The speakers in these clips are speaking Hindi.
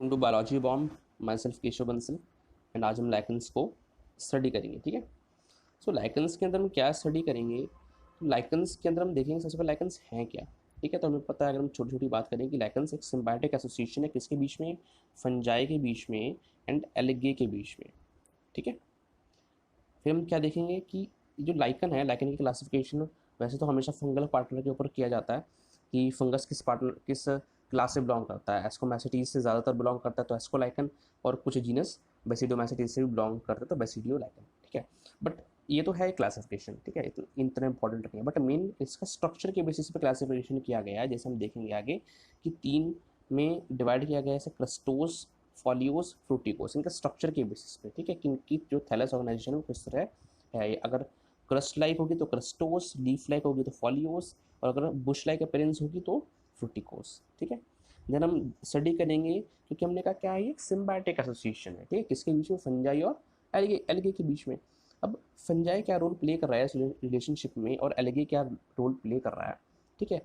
To biology bomb, myself Keshav Bansal. And आज हम लाइकन्स को स्टडी करेंगे, ठीक है। सो लाइकन्स के अंदर हम क्या स्टडी करेंगे, तो लाइकन्स के अंदर हम देखेंगे सबसे पहले लाइकन्स हैं क्या, ठीक है। तो हमें पता है, अगर हम छोटी छोटी बात करें कि लाइकन्स एक सिम्बायोटिक एसोसिएशन है, किसके बीच में, फंजाई के बीच में एंड एल्गे के बीच में, ठीक है। फिर हम क्या देखेंगे कि जो लाइकन है, लाइकन की क्लासिफिकेशन वैसे तो हमेशा फंगल पार्टनर के ऊपर किया जाता है कि फंगस किस क्लास से बिलोंग करता है। एस्कोमैसिटीज से ज़्यादातर बिलोंग करता है तो एस्कोलाइकन, और कुछ जीनस बेसिडोमैसिटीज से भी बिलोंग करते हैं तो बेसिडियो लाइकन, ठीक है। बट ये तो है क्लासिफिकेशन, ठीक है, ये तो इतना इंपॉर्टेंट नहीं है। बट मेन इसका स्ट्रक्चर के बेसिस पे क्लासिफिकेशन किया गया है, जैसे हम देखेंगे आगे कि तीन में डिवाइड किया गया है, जैसे क्रस्टोस, फॉलियोस, फ्रूटिकोस, इनका स्ट्रक्चर के बेसिस पे, ठीक है, कि इनकी जो थैलस ऑर्गेनाइजेशन है वो किस तरह है। ये अगर क्रस्ट लाइक होगी तो क्रस्टोस, लीफ लाइक होगी तो फॉलियोस, और अगर बुश लाइक अपीयरेंस होगी तो फ्रूटिकोस, ठीक है। देन हम स्टडी करेंगे, क्योंकि हमने कहा क्या है, ये सिम्बायोटिक एसोसिएशन है, ठीक है, किसके बीच में, फंजाई और एल्गे, एल्गे के बीच में। अब फंजाई क्या रोल प्ले कर रहा है इस रिलेशनशिप में और एल्गे क्या रोल प्ले कर रहा है, ठीक है,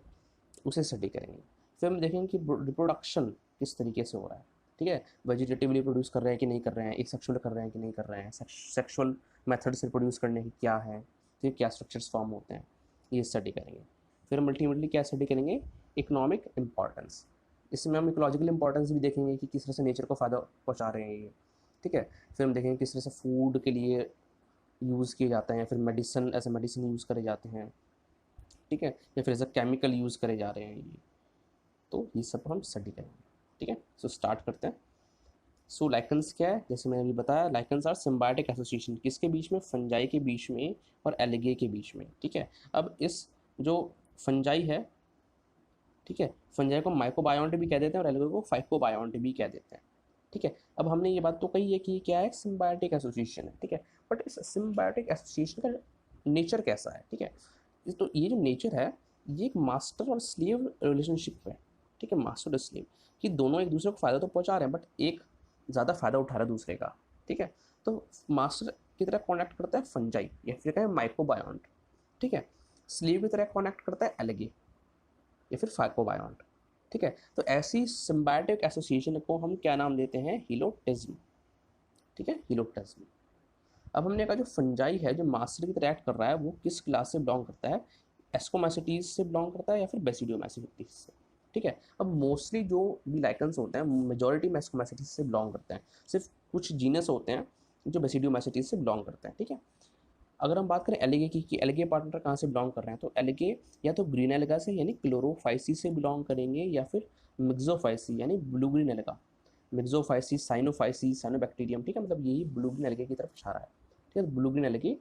उसे स्टडी करेंगे। फिर हम देखेंगे कि रिप्रोडक्शन किस तरीके से हो रहा है, ठीक है, वेजिटेटिवली प्रोड्यूस कर रहे हैं कि नहीं कर रहे हैं, एक सेक्सुअल कर रहे हैं कि नहीं कर रहे हैं, सेक्सुअल मेथड से प्रोड्यूस करने की क्या है, फिर क्या स्ट्रक्चर्स फॉर्म होते हैं, ये स्टडी करेंगे। फिर हम अल्टीमेटली क्या स्टडी करेंगे, इकोनॉमिक इंपॉर्टेंस। इसमें हम इकोलॉजिकल इंपॉर्टेंस भी देखेंगे कि किस तरह से नेचर को फ़ायदा पहुँचा रहे हैं ये, ठीक है। फिर हम देखेंगे किस तरह से फूड के लिए यूज़ किए जाते हैं, फिर medicine, as a medicine use करे जाते हैं, ठीक है, या फिर एज अ केमिकल यूज़ करे जा रहे हैं ये। तो ये सब हम स्टडी करेंगे, ठीक है। सो स्टार्ट करते हैं। सो लाइकन्स क्या है, जैसे मैंने अभी बताया, लाइकन्स आर सिम्बायोटिक एसोसिएशन, किसके बीच में, फंजाई के बीच में और एल्गे के बीच में, ठीक है। अब इस जो फंजाई है, ठीक है, फंजाई को माइक्रोबायोन्ट भी कह देते हैं और एल्गे को फाइकोबायोन्ट भी कह देते हैं, ठीक है। अब हमने ये बात तो कही है कि ये क्या है, सिम्बायोटिक एसोसिएशन है, ठीक है। बट इस सिम्बायोटिक एसोसिएशन का नेचर कैसा है, ठीक है। तो ये जो नेचर है, ये एक मास्टर और स्लेव रिलेशनशिप है, ठीक है, मास्टर और स्लेव, कि दोनों एक दूसरे को फ़ायदा तो पहुंचा रहे हैं बट एक ज़्यादा फ़ायदा उठा रहा है दूसरे का, ठीक है। तो मास्टर की तरह कॉन्टैक्ट करता है फंजाई या फिर क्या है, माइक्रोबायोन्ट, ठीक है। स्लीव की तरह कॉन्टैक्ट करता है एल्गे या फिर फाइकोबायोन्ट, ठीक है। तो ऐसी सिम्बायोटिक एसोसिएशन को हम क्या नाम देते हैं, हिलोटिज्म, ठीक है, हिलोटिज्म। अब हमने कहा जो फंजाई है, जो मास्टर की तरह एक्ट कर रहा है, वो किस क्लास से बिलोंग करता है, एस्कोमैसिटीज से बिलोंग करता है या फिर बेसिडियोमैसिटीज से, ठीक है। अब मोस्टली जो भी लाइकन्स होते हैं, मेजोरिटी में एस्कोमैसिटीज से बिलोंग करते हैं, सिर्फ कुछ जीनस होते हैं जो बेसिडियोमैसिटीज से बिलोंग करते हैं, ठीक है। अगर हम बात करें एल्गे की, कि एल्गे पार्टनर कहाँ से बिलोंग कर रहे हैं, तो एल्गे या तो ग्रीन एल्गा से यानी क्लोरोफाइसी से बिलोंग करेंगे, या फिर मिक्सोफाइसी यानी blue green alga, Myxophyceae, Cyanophyceae, cyanobacterium, ठीक है, मतलब यही ब्लू ग्रीन एल्गे की तरफ इशारा है, ठीक है। ब्लू ग्रीन एल्गे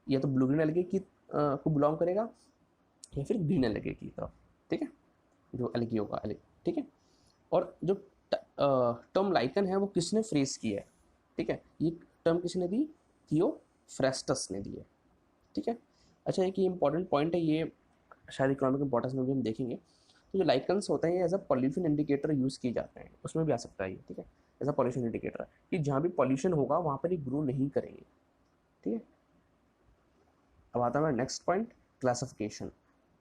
या तो ब्लू ग्रीन एल्गे की को बिलोंग करेगा या फिर ग्रीन एल्गे की तरफ, ठीक है, जो एल्गे होगा एल्गे, ठीक है। और जो टर्म लाइकन है वो किसने फ्रेज की है, ठीक है, ये टर्म किसने दी, थियोफ्रेस्टस ने दी है, ठीक है। अच्छा, एक ये इंपॉर्टेंट पॉइंट है, ये शायद इकोनॉमिक इंपॉर्टेंस में भी हम देखेंगे। तो जो लाइकन्स होते हैं ये as a pollution indicator use किए जाते हैं, उसमें भी आ सकता है ये, ठीक है, एज अ पॉल्यूशन इंडिकेटर, कि जहाँ भी पॉल्यूशन होगा वहाँ पर ये ग्रो नहीं करेंगे, ठीक है। अब आता है नेक्स्ट पॉइंट, क्लासिफिकेशन,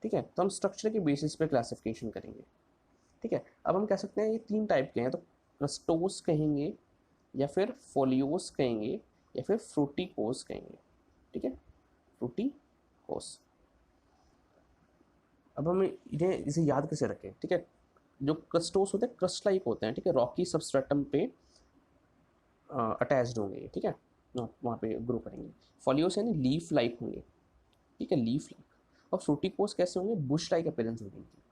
ठीक है। तो हम स्ट्रक्चर के बेसिस पे क्लासिफिकेशन करेंगे, ठीक है। अब हम कह सकते हैं ये तीन टाइप के हैं, तो क्रस्टोस कहेंगे या फिर फोलियोस कहेंगे या फिर फ्रूटिकोस कहेंगे, ठीक है, फ्रूटिकोस। अब हम इन्हें इसे याद कैसे रखें, ठीक है। जो क्रस्टोस होते हैं क्रस्ट लाइक होते हैं, ठीक है, रॉकी सबस्ट्रेटम पे अटैच्ड होंगे, ठीक है, वहाँ पे ग्रो करेंगे। फॉलियोस यानी लीफ लाइक होंगे, ठीक है, लीफ लाइक। और फ्रूटिकोस कैसे होंगे, बुश लाइक अपीयरेंस होगी इनकी,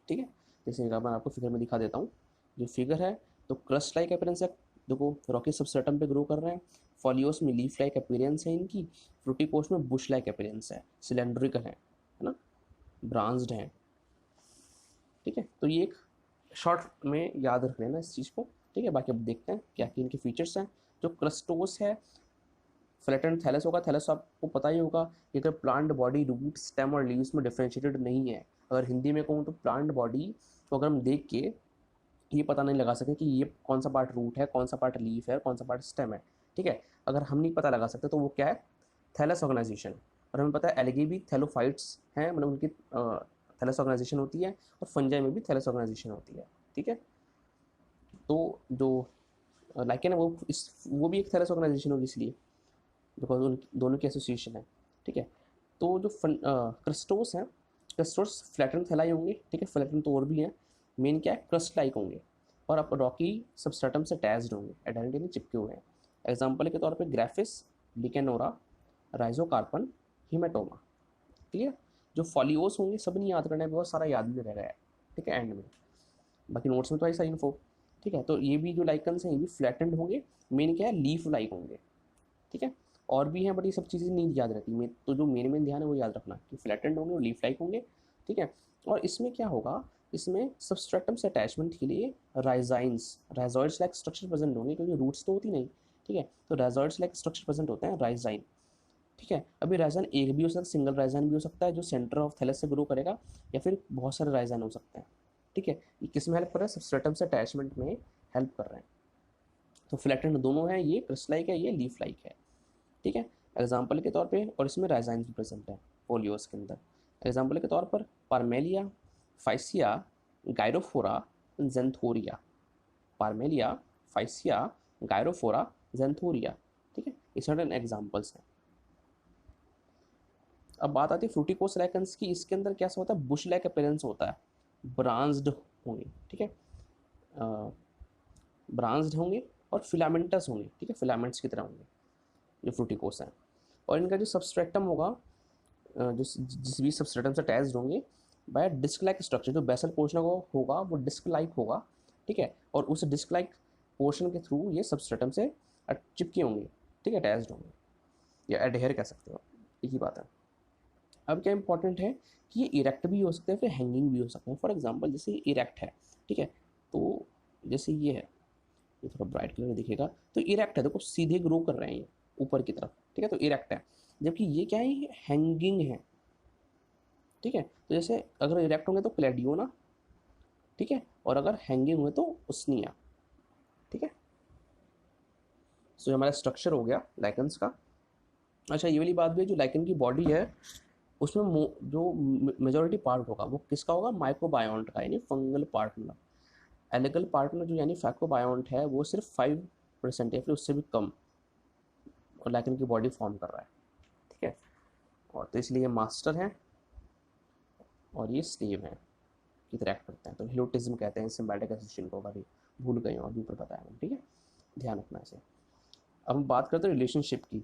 ठीक है। जैसे मैं आपको फिगर में दिखा देता हूँ, जो फिगर है, तो क्रस्ट लाइक अपीयरेंस है, देखो रॉकी सबस्ट्रेटम पे ग्रो कर रहे हैं। फॉलियोस में लीफ लाइक अपीयरेंस है इनकी, फ्रूटिकोस में बुश लाइक अपीयरेंस है, सिलेंड्रिकल है ना, ब्रांच्ड है, ठीक है। तो ये एक शॉर्ट में याद रख लेना इस चीज़ को, ठीक है। बाकी अब देखते हैं क्या क्या इनके फीचर्स हैं। जो क्रस्टोस है, फ्लैटेंड थैलस होगा, थैलस आपको पता ही होगा कि अगर प्लांट बॉडी रूट, स्टेम और लीव्स में डिफ्रेंशिएटेड नहीं है, अगर हिंदी में कहूँ तो प्लांट बॉडी को अगर हम देख के ये पता नहीं लगा सकें कि ये कौन सा पार्ट रूट है, कौन सा पार्ट लीफ है, कौन सा पार्ट स्टेम है, ठीक है, अगर हम नहीं पता लगा सकते तो वो क्या है, थैलस ऑर्गेनाइजेशन। और हमें पता है एल्गे भी थैलोफाइट्स हैं, मतलब उनकी थैलस ऑर्गेनाइजेशन होती है, और फंजाई में भी थैलस ऑर्गेनाइजेशन होती है, ठीक है। तो जो लाइकेन है वो भी एक थैलस ऑर्गेनाइजेशन होगी इसलिए, बिकॉज उन दोनों की एसोसिएशन है, ठीक है। तो जो क्रस्टोस हैं, क्रस्टोस फ्लैटन थैलाई होंगे, ठीक है, फ्लैटन तो और भी हैं, मेन क्या है क्रस्ट लाइक होंगे, और अब रॉकी सबस्ट्रेटम से अटैच्ड होंगे, एडेनिटी में चिपके हुए हैं। एग्जाम्पल के तौर पे ग्राफिस, लिकेनोरा, राइजोकार्पन, हिमेटोमा। क्लियर। जो फॉलियोस होंगे सब नहीं याद करना है, बहुत सारा याद भी रहेगा, ठीक है, एंड में, बाकी नोट्स में तो ऐसा इन्फो, ठीक है। तो ये भी जो लाइकन्स हैं ये भी फ्लैटेंड होंगे, मेन क्या है लीफ लाइक होंगे, ठीक है। और भी हैं बट ये सब चीज़ें नहीं याद रहती, मैं तो जो मेन ध्यान है वो याद रखना कि फ्लैटेंड होंगे और लीफ लाइक होंगे, ठीक है। और इसमें क्या होगा, इसमें सबस्ट्रेटम से अटैचमेंट के लिए राइजाइंस, राइजॉइड्स लाइक स्ट्रक्चर प्रेजेंट होंगे, क्योंकि रूट्स तो होती नहीं, ठीक है। तो राइजॉइड्स लाइक स्ट्रक्चर प्रेजेंट होते हैं, राइजाइन, ठीक है। अभी राइजाइन एक भी हो सकता है, सिंगल राइजाइन भी हो सकता है जो सेंटर ऑफ थैलस से ग्रो करेगा, या फिर बहुत सारे राइजाइन हो सकते हैं, ठीक है। ये किस में हेल्प कर रहे हैं, सबस्ट्रेटम से अटैचमेंट में हेल्प कर रहे हैं। तो फ्लैटेंड दोनों हैं, ये क्रिस्ट लाइक है, ये लीफ लाइक है, ठीक है, एग्जाम्पल के तौर पे। और इसमें राइजाइन भी प्रेजेंट है फोलियोस के अंदर। एग्जाम्पल के तौर पर पार्मेलिया, फाइसिया, गायरोफोरा, जेंथोरिया, पार्मेलिया, फाइसिया, गायरोफोरा, जेंथोरिया, ठीक है, ये सर्टेन एग्जाम्पल्स हैं। अब बात आती है फ्रूटिकोस लाइकेंस की, इसके अंदर कैसा होता है, बुश लाइक अपीयरेंस होता है, ब्रांज्ड होंगे, ठीक है, ब्रांज्ड होंगे और फिलामेंटस होंगे, ठीक है, फिलामेंट्स की तरह होंगे जो फ्रूटिकोस हैं। और इनका जो सबस्ट्रेटम होगा, जो जिस भी सबस्ट्रेटम से अटैच्ड होंगे, बाय डिस्क लाइक स्ट्रक्चर, जो बेसल पोर्शन होगा वो डिस्क लाइक होगा, ठीक है, और उस डिस्क लाइक पोर्शन के थ्रू ये सबस्ट्रेटम से चिपके होंगे, ठीक है, अटैच्ड होंगे, या एडहेयर कह सकते हो, एक ही बात है। अब क्या इंपॉर्टेंट है कि ये इरेक्ट भी हो सकते हैं, फिर हैंगिंग भी हो सकते हैं। फॉर एग्जांपल जैसे इरेक्ट है, ठीक है, तो जैसे ये है, ये थोड़ा ब्राइट कलर में दिखेगा, तो इरेक्ट है, देखो सीधे ग्रो कर रहे हैं ये ऊपर की तरफ, ठीक है, तो इरेक्ट है। जबकि ये क्या है, ये हैंगिंग है, ठीक है। तो जैसे अगर इरेक्ट होंगे तो प्लेडियोना, ठीक है, और अगर हैंगिंग हुए तो उसनिया, ठीक है। सो हमारा स्ट्रक्चर हो गया लाइकन्स का। अच्छा ये वाली बात भी है, जो लाइकन की बॉडी है उसमें जो मेजोरिटी पार्ट होगा वो किसका होगा, माइक्रोबायोन्ट का, यानी फंगल पार्ट में। एलिगल पार्ट में जो यानी फैकोबायोन्ट है वो सिर्फ 5% या फिर उससे भी कम और लाइकन की बॉडी फॉर्म कर रहा है, ठीक है। और तो इसलिए मास्टर हैं और ये स्लेव हैं, की तरह एक्ट करते हैं, तो हिलोटिज्म कहते हैं सिम्बायोटिक एसोसिएशन को, अभी भूल गए हो अभी ऊपर बताया मैंने, ठीक है, ध्यान रखना इसे। अब हम बात करते हैं रिलेशनशिप की,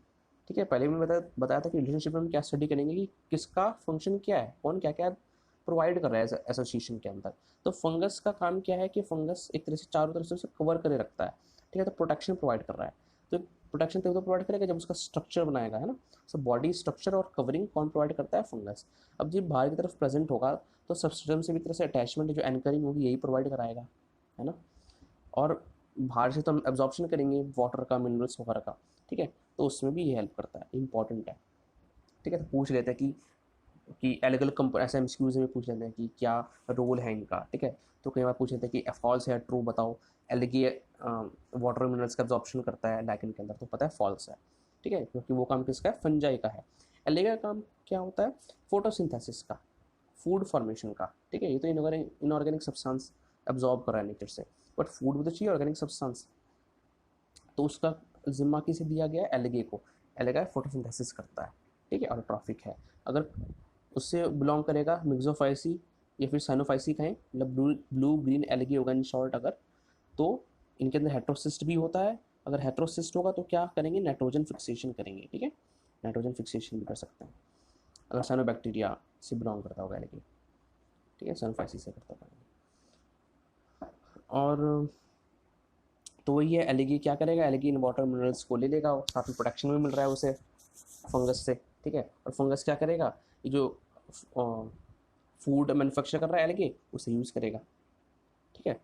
ठीक है। पहले मैंने बताया था कि रिलेशनशिप में हम क्या स्टडी करेंगे कि किसका फंक्शन क्या है, कौन क्या क्या प्रोवाइड कर रहा है एसोसिएशन के अंदर। तो फंगस का काम क्या है कि फंगस एक तरह से चारों तरफ से उसे कवर करे रखता है, ठीक है, तो प्रोटेक्शन प्रोवाइड कर रहा है। तो प्रोटेक्शन तभी तो प्रोवाइड करेगा जब उसका स्ट्रक्चर बनाएगा, है ना। सो बॉडी स्ट्रक्चर और कवरिंग कौन प्रोवाइड करता है, फंगस। अब जब बाहर की तरफ प्रेजेंट होगा तो सबस्टेंस से भी तरह से अटैचमेंट जो एंकरिंग होगी यही प्रोवाइड कराएगा, है ना। और बाहर से तो हम एब्जॉर्प्शन करेंगे वाटर का, मिनरल्स वगैरह का, ठीक है, तो उसमें भी ये हेल्प करता है, इंपॉर्टेंट है, ठीक है। तो पूछ लेते हैं कि एलिगल ऐसे एमसीक्यूज में पूछ लेते हैं कि क्या रोल है इनका, ठीक है। तो कई बार पूछ लेते हैं कि फॉल्स है ट्रू बताओ, एलगी वाटर मिनरल्स का एब्जॉर्प्शन करता है लाइकन के अंदर, तो पता है फॉल्स है, ठीक है, क्योंकि वो काम किसका है, फंजाई का है। एलगी का काम क्या होता है, फोटोसिंथेसिस का, फूड फॉर्मेशन का, ठीक है। ये तो इनऑर्गेनिक सब्सटेंस एब्जॉर्ब कर रहा है नेचर से, बट फूड भी तो चाहिए ऑर्गेनिक सब्सटेंस, तो उसका जिम्मा किसे दिया गया है, एलगे को। एलगा फोटोसिंथेसिस करता है, ठीक है, और ट्रॉफिक है। अगर उससे बिलोंग करेगा मिक्सोफाइसी या फिर साइनोफाइसी कहें, मतलब ब्लू ग्रीन एलगी होगा इन शॉर्ट अगर, तो इनके अंदर हेट्रोसिस्ट भी होता है। अगर हेट्रोसिस्ट होगा तो क्या करेंगे, नाइट्रोजन फिक्सेशन करेंगे, ठीक है, नाइट्रोजन फिक्सेशन भी कर सकते हैं अगर साइनोबैक्टीरिया से बिलोंग करता होगा एलगी, ठीक है, साइनोफाइसी से करता होगा। और तो वही है, एलगी क्या करेगा, एलगी इन वाटर मिनरल्स को ले लेगा, साथ में प्रोटेक्शन भी मिल रहा है उसे फंगस से, ठीक है। और फंगस क्या करेगा, ये जो फूड मैन्युफैक्चर कर रहा है एलगी उसे यूज़ करेगा, ठीक है।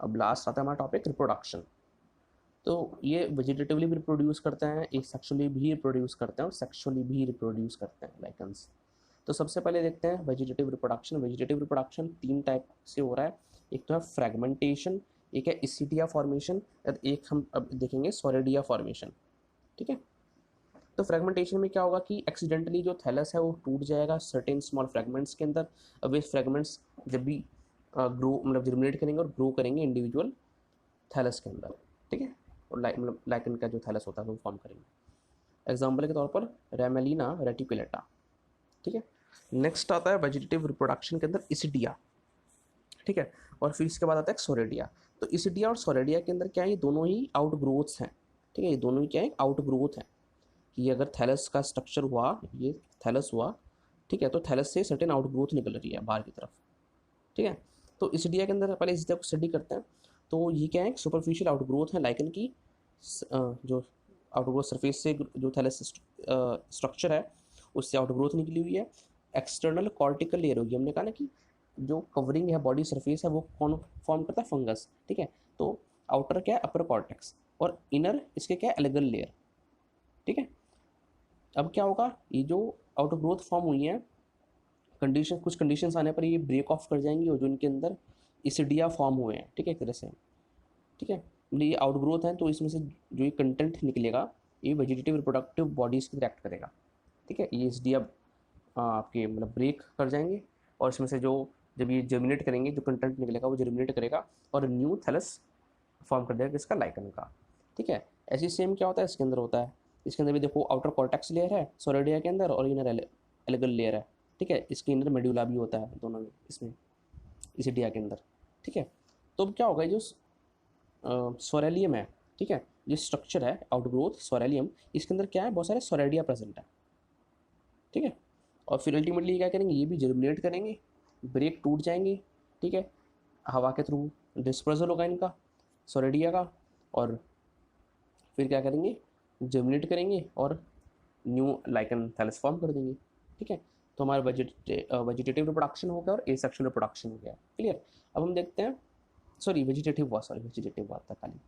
अब लास्ट आता है हमारा टॉपिक रिप्रोडक्शन। तो ये वेजिटेटिवली भी रिप्रोड्यूस करते हैं, एक सेक्सुअली भी रिप्रोड्यूस करते हैं और सेक्सुअली भी रिप्रोड्यूस करते हैं लाइकन्स। तो सबसे पहले देखते हैं vegetative reproduction. Vegetative reproduction 3 type से हो रहा है, एक तो है फ्रेगमेंटेशन, एक है इसिडिया फॉर्मेशन, एक हम अब देखेंगे सोरेडिया फॉर्मेशन, ठीक है। तो फ्रेगमेंटेशन में क्या होगा कि एक्सीडेंटली जो थैलस है वो टूट जाएगा सर्टेन स्मॉल फ्रेगमेंट्स के अंदर। अब वे फ्रेगमेंट्स जब भी ग्रो मतलब जर्मिनेट करेंगे और ग्रो करेंगे इंडिविजुअल थैलस के अंदर, ठीक है, और मतलब लाइकन का जो थैलस होता है वो फॉर्म करेंगे। एग्जाम्पल के तौर पर रेमेलिना रेटिकुलेटा, ठीक है। नेक्स्ट आता है वेजिटेटिव रिप्रोडक्शन के अंदर इसिडिया, ठीक है, और फिर इसके बाद आता है सोरेडिया। तो इसिडिया और सोरेडिया के अंदर क्या है, ये दोनों ही आउट ग्रोथ्स हैं, ठीक है, ये दोनों ही क्या है, आउट ग्रोथ है। कि अगर थैलस का स्ट्रक्चर हुआ, ये थैलस हुआ, ठीक है, तो थैलस से सर्टेन आउट ग्रोथ निकल रही है बाहर की तरफ, ठीक है। तो इसिडिया के अंदर पहले इसिडिया को स्टडी करते हैं। तो ये क्या है, सुपरफिशियल आउट ग्रोथ है लाइकन की, जो आउट ग्रोथ सरफेस से जो थैलस स्ट्रक्चर है उससे आउट ग्रोथ निकली हुई है। एक्सटर्नल कॉर्टिकल लेयर होगी, हमने कहा ना कि जो कवरिंग है बॉडी सरफेस है वो कौन फॉर्म करता है, फंगस, ठीक है। तो आउटर क्या है, अपर कॉर्टेक्स, और इनर इसके क्या है, एलेगल लेयर, ठीक है। अब क्या होगा, ये जो आउटर ग्रोथ फॉर्म हुई है, कंडीशन कुछ कंडीशंस आने पर ये ब्रेक ऑफ कर जाएंगी और जो इनके अंदर इसिडिया फॉर्म हुए हैं, ठीक है, एक तरह से, ठीक है, मतलब ये आउट ग्रोथ है, तो इसमें से जो ये कंटेंट निकलेगा ये वेजिटेटिव रिप्रोडक्टिव बॉडीज की रिएक्ट करेगा, ठीक है। ये इसिडिया आपके मतलब ब्रेक कर जाएंगे और इसमें से जो जब ये जर्मिनेट करेंगे, जो कंटेंट निकलेगा वो जर्मिनेट करेगा और न्यू थैलस फॉर्म कर देगा किसका, लाइकन का, ठीक है। ऐसी सेम क्या होता है इसके अंदर होता है, इसके अंदर भी देखो आउटर कॉर्टेक्स लेयर है सोरेडिया के अंदर और इनर एलेगल लेयर है, ठीक है। इसके इंडर मेडुला भी होता है दोनों में, इसमें इसिडिया के अंदर, ठीक है। तो अब क्या होगा, जो सोरेलियम है, ठीक है, जो स्ट्रक्चर है आउटग्रोथ सोरेलियम, इसके अंदर क्या है, बहुत सारे सोरेडिया प्रेजेंट है, ठीक है। और फिर अल्टीमेटली क्या करेंगे, ये भी जर्मिनेट करेंगे, ब्रेक टूट जाएंगे, ठीक है, हवा के थ्रू डिस्पर्सल होगा इनका सोरेडिया का, और फिर क्या करेंगे, जर्मिनेट करेंगे और न्यू लाइकन थैलस फॉर्म कर देंगे, ठीक है। तो हमारा वेजिटेटिव रिप्रोडक्शन हो गया और एसेक्सुअल रिप्रोडक्शन हो गया, क्लियर। अब हम देखते हैं, सॉरी वेजिटेटिव बात था खाली,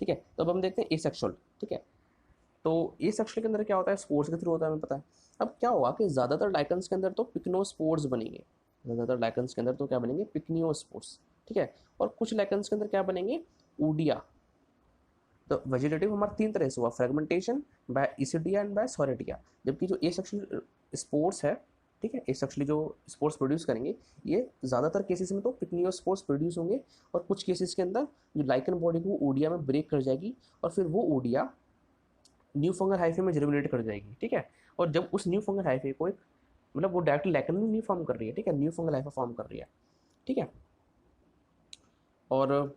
ठीक है। तो अब हम देखते हैं एसेक्सुअल, ठीक है। तो एसेक्सुअल के अंदर क्या होता है, स्पोर्स के थ्रू होता है, हमें पता है। अब क्या होगा कि ज़्यादातर लाइकन्स के अंदर तो पिक्नोस्पोर्स बनेंगे, ज़्यादातर लाइकन्स के अंदर तो क्या बनेंगे, पिक्नियोस्पोर्स, ठीक है। और कुछ लाइकन्स के अंदर क्या बनेंगे, ऊडिया। तो वेजिटेटिव हमारा तीन तरह से हुआ, फ्रेगमेंटेशन, बाय इसिडिया एंड बाय सोरेटिया। जबकि जो एसेक्सुअल स्पोर्स है, ठीक है, एसेक्सुअली जो स्पोर्स प्रोड्यूस करेंगे, ये ज़्यादातर केसेस में तो पिक्नियोस्पोर्स प्रोड्यूस होंगे, और कुछ केसेस के अंदर जो लाइकन बॉडी को ओडिया में ब्रेक कर जाएगी और फिर वो ओडिया न्यू फंगल हाइफे में जर्मिनेट कर जाएगी, ठीक है। और जब उस न्यू फंगल हाइफे को एक मतलब वो डायरेक्टली लाइकन में न्यू फॉर्म कर रही है, ठीक है, न्यू फंगल हाइफा फॉर्म कर रही है, ठीक है। और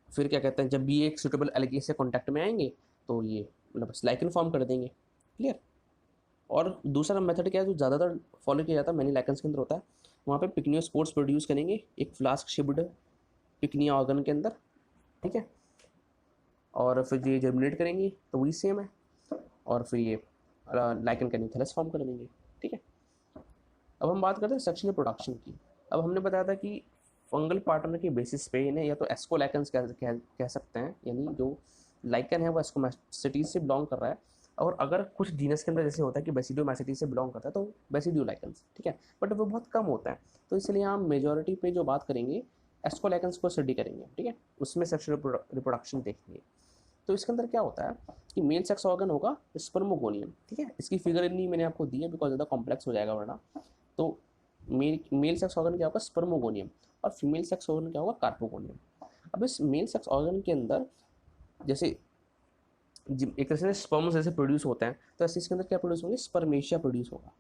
फिर क्या कहते हैं, जब भी एक सुटेबल एल्गी से कॉन्टैक्ट में आएंगे तो ये मतलब लाइकन फॉर्म कर देंगे, क्लियर। और दूसरा मेथड क्या है जो ज़्यादातर फॉलो किया जाता है, मैनी लाइकन्स के अंदर होता है, वहाँ पे पिक्नियोस्पोर्स प्रोड्यूस करेंगे एक फ्लास्क शिप्ड पिक्निया ऑर्गन के अंदर, ठीक है। और फिर ये जर्मिनेट करेंगी तो वही सेम है, और फिर ये लाइकन का न्यूक्लियस फॉर्म कर देंगे, ठीक है। अब हम बात करते हैं सेक्शुअल प्रोडक्शन की। अब हमने बताया था कि फंगल पार्टनर के बेसिस पे इन्हें या तो एस्कोलाइकन्स कह सकते हैं, यानी जो लाइकन है वो एस्कोमैस्टिटीज से बिलोंग कर रहा है, और अगर कुछ जीनस के अंदर जैसे होता है कि बेसिडियोमैस्टिटीज से बिलोंग करता है तो बेसिडियोलाइकन्स, ठीक है, बट वो बहुत कम होता है। तो इसलिए हम मेजोरिटी पे जो बात करेंगे एस्कोलाइकन्स को स्टडी करेंगे, ठीक है, उसमें सेक्शुअल रिप्रोडक्शन देखेंगे। तो इसके अंदर क्या होता है कि मेल सेक्स ऑर्गन होगा स्पर्मोगोनियम, ठीक है। इसकी फिगर नहीं मैंने आपको दी है बिकॉज ज़्यादा कॉम्प्लेक्स हो जाएगा वरना। तो मेल सेक्स ऑर्गन क्या होगा, स्पर्मोगोनियम, और फीमेल सेक्स ऑर्गन क्या होगा, कार्पोगोनियम। अब इस मेल सेक्स ऑर्गन के अंदर जैसे एक तरह से स्पर्म्स जैसे प्रोड्यूस होते हैं, तो ऐसे इसके अंदर क्या प्रोड्यूस होंगे, स्पर्मेशिया प्रोड्यूस होगा,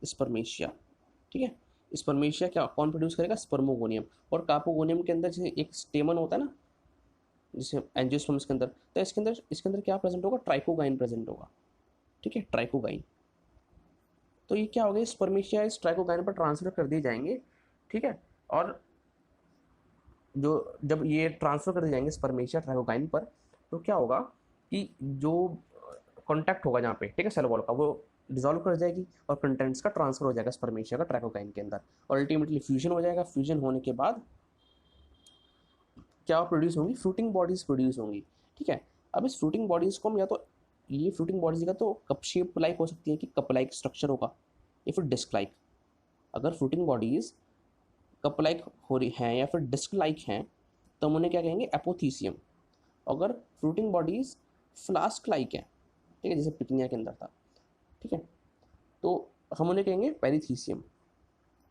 स्पर्मेशिया, ठीक है। स्पर्मेशिया क्या कौन प्रोड्यूस करेगा, स्पर्मोगोनियम। और कार्पोगोनियम के अंदर जैसे एक स्टेमन होता है ना, जैसे एंजियोस्पर्म्स के अंदर, तो इसके अंदर क्या प्रेजेंट होगा, ट्राइकोगाइन प्रेजेंट होगा, ठीक है, ट्राइकोगाइन। तो ये क्या हो गया, स्पर्मेशिया इस ट्राइकोगाइन पर ट्रांसफर कर दिए जाएंगे, ठीक है। और जो जब ये ट्रांसफर कर दिए जाएंगे स्पर्मेशिया ट्राइकोगाइन पर, तो क्या होगा कि जो कॉन्टैक्ट होगा जहाँ पे, ठीक है, सेल वॉल का, वो डिजोल्व कर जाएगी और कंटेंट्स का ट्रांसफर हो जाएगा स्पर्मेशिया का ट्राइकोगाइन के अंदर, और अल्टीमेटली फ्यूजन हो जाएगा। फ्यूजन होने के बाद क्या प्रोड्यूस होंगी, फ्रूटिंग बॉडीज प्रोड्यूस होंगी, ठीक है। अब इस फ्रूटिंग बॉडीज को हम या तो ये फ्रूटिंग बॉडीज का तो कप शेप लाइक हो सकती है कि कप लाइक स्ट्रक्चर होगा, या फिर डिस्क लाइक। अगर फ्रूटिंग बॉडीज कप लाइक हो रही हैं या फिर डिस्क लाइक हैं तो हम उन्हें क्या कहेंगे, एपोथीसियम। अगर फ्रूटिंग बॉडीज फ्लास्क लाइक हैं, ठीक है, जैसे पिकनिया के अंदर था, ठीक है, तो हम उन्हें कहेंगे पेरिथीसियम।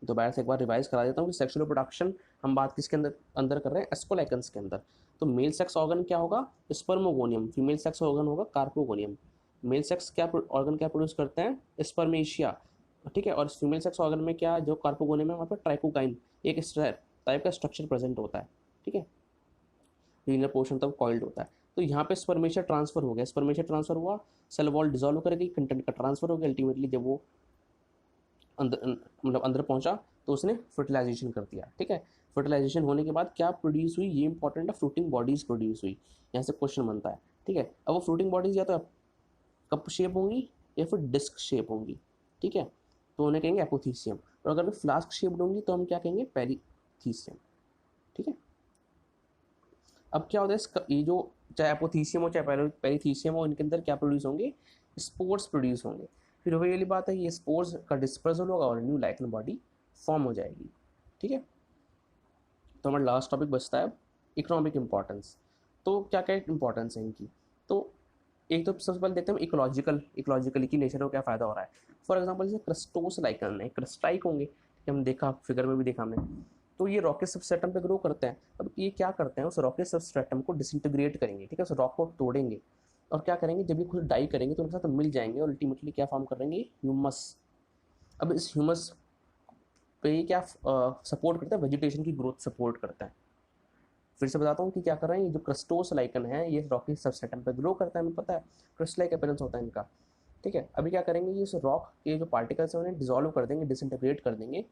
दोबारा से एक बार रिवाइज करा देता हूँ कि सेक्सुअल रिप्रोडक्शन हम बात किसके अंदर अंदर कर रहे हैं, एस्कोलाइकन्स के अंदर। तो मेल सेक्स ऑर्गन क्या होगा, स्पर्मोगोनियम, फीमेल सेक्स ऑर्गन होगा कार्पोगोनियम। मेल सेक्स क्या ऑर्गन क्या प्रोड्यूस करते हैं, स्पर्मेशिया, ठीक है। और फीमेल सेक्स ऑर्गन में क्या जो कार्पोगोनियम है वहाँ पर ट्राइकोकाइन एक टाइप का स्ट्रक्चर प्रेजेंट होता है, ठीक है। लीनियर पोर्शन तब कॉइल्ड होता है। तो यहाँ पे स्पर्मेशिया ट्रांसफर हो गया, स्पर्मेशिया ट्रांसफर हुआ, सेल वॉल डिजोल्व करेगी, कंटेंट का ट्रांसफर हो गया, अल्टीमेटली जब वो अंदर मतलब अंदर पहुंचा तो उसने फर्टिलाइजेशन कर दिया, ठीक है। फर्टिलाइजेशन होने के बाद क्या प्रोड्यूस हुई, ये इंपॉर्टेंट है, फ्रूटिंग बॉडीज प्रोड्यूस हुई। यहाँ से क्वेश्चन बनता है, ठीक है। अब वो फ्रूटिंग बॉडीज या तो कप शेप होंगी या फिर डिस्क शेप होंगी, ठीक है। तो उन्हें कहेंगे एपोथीसियम। और अगर वे फ्लास्क शेप्ड होंगी तो हम क्या कहेंगे, पेरीथीसियम, ठीक है। अब क्या होता है इसका, ये जो चाहे एपोथीसियम हो चाहे पेरीथीसियम हो, इनके अंदर क्या प्रोड्यूस होंगे, स्पोर्स प्रोड्यूस होंगे। फिर वही वाली बात है, ये स्पोर्स का डिस्पर्सल होगा और न्यू लाइकन बॉडी फॉर्म हो जाएगी, ठीक है। तो हमारा लास्ट टॉपिक बचता है अब इकोनॉमिक इंपॉर्टेंस। तो क्या क्या इंपॉर्टेंस है इनकी, तो एक तो सबसे पहले देखते हैं इकोलॉजिकली की नेचर को क्या फ़ायदा हो रहा है। फॉर एग्जांपल जैसे क्रस्टोस लाइकन है, क्रस्टाइक होंगे, हम देखा फिगर में भी देखा हमने। तो ये रॉकेट सबस्ट्रेटम पे ग्रो करते हैं। अब ये क्या करते हैं, उस रॉकेट सबस्ट्रेटम को डिसइंटीग्रेट करेंगे, ठीक है, उस रॉक को तोड़ेंगे और क्या करेंगे, जब ये खुद डाई करेंगे तो उनके साथ मिल जाएंगे और अल्टीमेटली क्या फॉर्म करेंगे, ह्यूमस। अब इस ह्यूमस पे ये क्या सपोर्ट करता है, वेजिटेशन की ग्रोथ सपोर्ट करता है। फिर से बताता हूँ कि क्या कर रहे हैं, ये जो क्रस्टोस लाइकन है ये रॉकी सबस्ट्रेटम पे ग्रो करता है, हमें पता है क्रस्ट लाइक अपीयरेंस होता है इनका, ठीक है। अभी क्या करेंगे, ये इस रॉक के जो पार्टिकल्स हैं उन्हें डिजोल्व कर देंगे, डिसइंटीग्रेट कर देंगे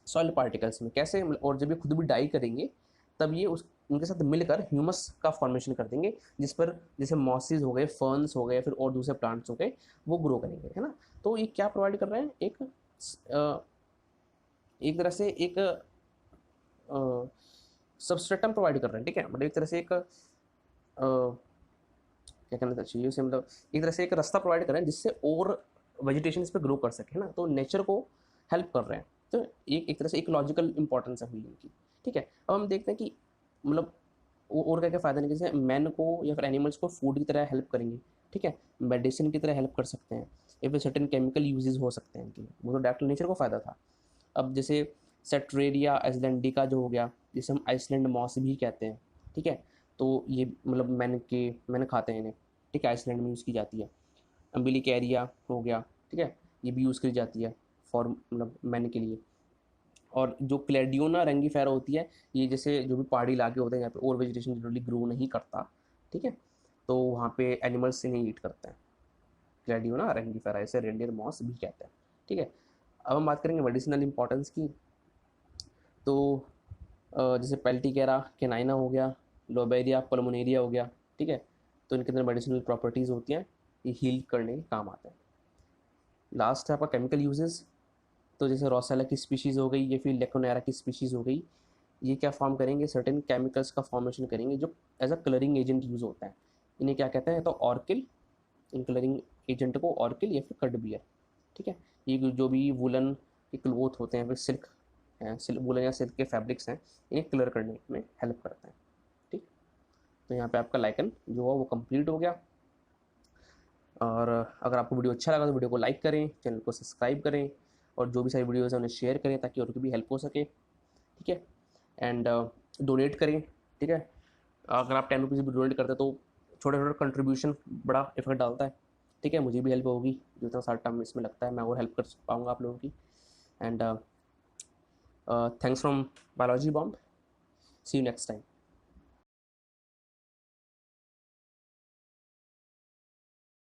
सॉइल पार्टिकल्स में, कैसे, और जब ये खुद भी डाई करेंगे तब ये उस उनके साथ मिलकर ह्यूमस का फॉर्मेशन कर देंगे, जिस पर जैसे मॉसिस हो गए, फर्न्स हो गए, फिर और दूसरे प्लांट्स हो गए, वो ग्रो करेंगे, है ना। तो ये क्या प्रोवाइड कर रहे हैं, एक तरह से एक सबस्ट्रेटम प्रोवाइड कर रहे हैं, ठीक है। मतलब एक तरह से एक क्या कहना चाहिए उसे, मतलब एक तरह से एक रास्ता प्रोवाइड कर रहे हैं जिससे और वेजिटेशन इस पर ग्रो कर सके, है ना। तो नेचर को हेल्प कर रहे हैं। तो एक तरह से एक लॉजिकल इंपॉर्टेंस है हीलिंग की, ठीक है। अब हम देखते हैं कि मतलब और क्या क्या फ़ायदा नहीं, जैसे मैन को या फिर एनिमल्स को फूड की तरह हेल्प करेंगे, ठीक है, मेडिसिन की तरह हेल्प कर सकते हैं, या फिर सर्टेन केमिकल यूजेस हो सकते हैं इनके, वो तो डायरेक्ट नेचर को फ़ायदा था। अब जैसे सेट्रेरिया आइसलैंडिका जो हो गया, जिसे हम आइसलैंड मॉस भी कहते हैं, ठीक है। तो ये मतलब मैंने खाते हैं इन्हें, ठीक है, आइसलैंड में यूज़ की जाती है। अम्बिलिकेरिया हो गया, ठीक है, ये भी यूज़ करी जाती है फॉर मतलब मैन के लिए। और जो क्लेडियोना रंगीफेरा होती है, ये जैसे जो भी पहाड़ी इलाके होते हैं यहाँ पे और वेजिटेशन जनरली ग्रो नहीं करता, ठीक है, तो वहाँ पे एनिमल्स इन्हें ईट करते हैं। क्लेडियोना रंगीफेरा, इसे रेंडियर मॉस भी कहते हैं, ठीक है। अब हम बात करेंगे मेडिसिनल इंपॉर्टेंस की। तो जैसे पेल्टिकेरा कैनाइना हो गया, लोबेरिया पल्मोनेरिया हो गया, ठीक है। तो इनके अंदर मेडिसिनल प्रॉपर्टीज़ होती हैं, ये हील करने के काम आते हैं। लास्ट है आपका केमिकल यूजेस। तो जैसे रोसेला की स्पीशीज़ हो गई या फिर लेकोनेरा की स्पीशीज़ हो गई, ये क्या फॉर्म करेंगे, सर्टेन केमिकल्स का फॉर्मेशन करेंगे जो as a colouring agent use होता है। इन्हें क्या कहते हैं, तो ऑर्किल, इन कलरिंग एजेंट को ऑर्किल या फिर कटबियर, ठीक है। ये जो भी वुलन के क्लोथ होते हैं, फिर सिल्क हैं, सिल्क वुलन या सिल्क के फैब्रिक्स हैं, इन्हें कलर करने में हेल्प करते हैं, ठीक। तो यहाँ पे आपका लाइकन जो है वो कंप्लीट हो गया। और अगर आपको वीडियो अच्छा लगा तो वीडियो को लाइक करें, चैनल को सब्सक्राइब करें, और जो भी सारी वीडियोज़ हैं उन्हें शेयर करें ताकि और की भी हेल्प हो सके, ठीक है। एंड डोनेट करें, ठीक है। अगर आप 10 रुपीज़ भी डोनेट करते हैं तो छोटा छोटा कंट्रीब्यूशन बड़ा इफेक्ट डालता है, ठीक है। मुझे भी हेल्प होगी, जो इतना सारा टाइम इसमें लगता है मैं और हेल्प कर पाऊँगा आप लोगों की। And thanks from biology bomb, see you next time.